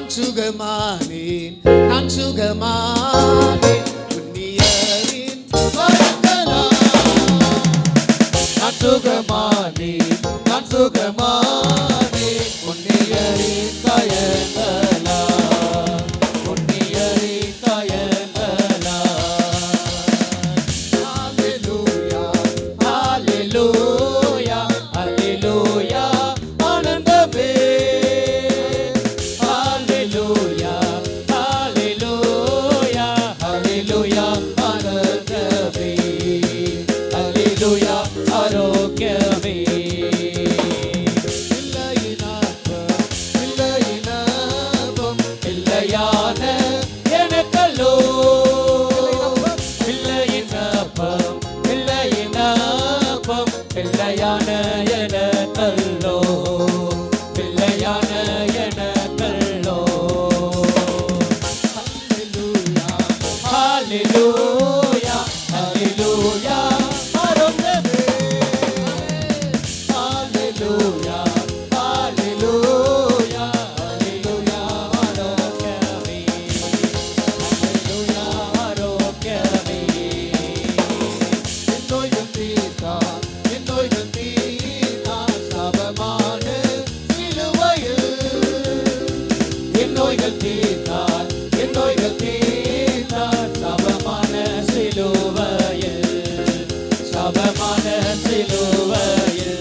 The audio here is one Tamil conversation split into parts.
நான் சுகமானேன், நான் சுகமானேன், புண்ணியரின் பயங்களால். நான் சுகமானேன், நான் சுகமானேன், புண்ணியரின் பயங்களால், புண்ணியரின் பயங்களால். ஹalleluya, ஹalleluya, ஹalleluya, ஆனந்தமே. ஹalleluya, ஹalleluya, ஹalleluya, ஆனந்தமே. ஹalleluya, ஆரோக்கியமே. பிள்ளையான எனக்கல்லோ, பிள்ளையினப்பம், பிள்ளையினப்பம், பிள்ளையான எனக்கல்லோ, பிள்ளையான எனக்கல்லோ. ஹalleluya, ஹalleluya, ஆரோக்கியமே. ஹalleluya, ஹalleluya, ஹalleluya, ஆரோக்கியமே. ஹalleluya, ஆரோக்கியமே. என் நோய்கள் தீர்த்தார், என் நோய்கள் தீர்த்தார், சாபமான சிலுவையில். என் நோய்கள் தீர்த்தார், என் நோய்கள் தீர்த்தார், சாபமான சிலுவையில், சாபமான சிலுவையில்.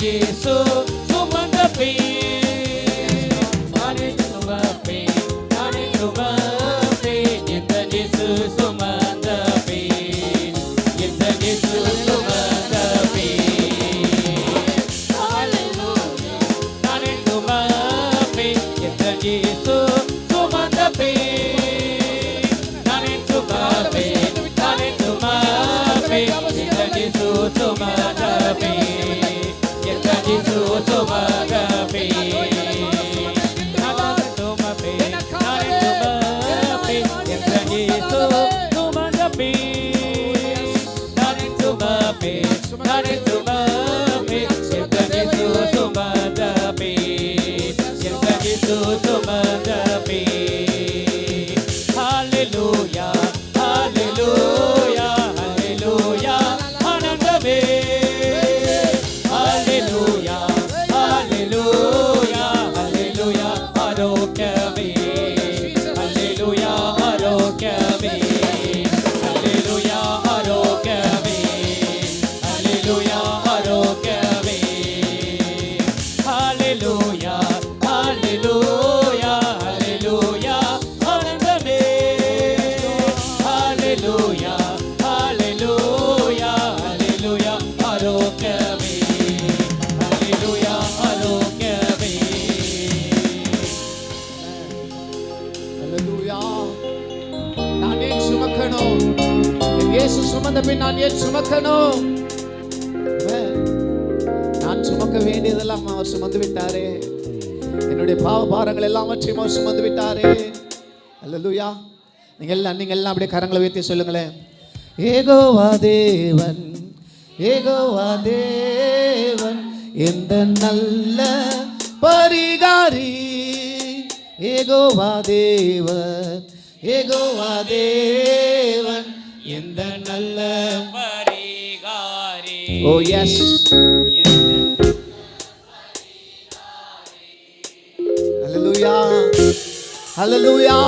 இயேசு சுமந்த பீர், நானே சுமப்பேன், நானே சுமப்பேன், இந்த இயேசு சுமந்த பீர், இந்த இயேசு சுமந்த பீர். ஹalleluya, நானே சுமப்பேன், இந்த இயேசு சுமந்த பீர், நானே சுமப்பேன், நானே சுமப்பேன், இந்த இயேசு சுமந்த பீர். Hallelujah, hallelujah, hallelujah, ஆனந்தமே. Hallelujah, hallelujah, hallelujah, ஆரோக்கியமே. Hallelujah, ஆரோக்கியமே. Hallelujah, ஆரோக்கியமே. Hallelujah, ஆரோக்கியமே. Hallelujah, hallelujah, hallelujah, ஆனந்தமே. Hallelujah, hallelujah, hallelujah, ஆரோக்கியமே. Hallelujah, ஆரோக்கியமே. ஹalleluya. நான் ஏன் சுமக்கணும்? என் இயேசு சுமந்த பின் நான் ஏன் சுமக்கணும்? நான் சுமக்க வேண்டியதெல்லாம் அவர் சுமந்து விட்டாரே. என்னுடைய பாவ பாரங்கள் எல்லாவற்றையும் அவர் சுமந்து விட்டாரே. ஹalleluya. நீங்க எல்லாம் அப்படியே கரங்களை உயர்த்தி சொல்லுங்களேன். ஏகோவா தேவன், ஏகோவா தேவன், எந்த நல்ல பரிகாரி. ஏகோவா தேவன், ஏகோவா தேவன், எந்த நல்ல பரிகாரி. ஓ எஸ். ஹalleluya, ஹalleluya.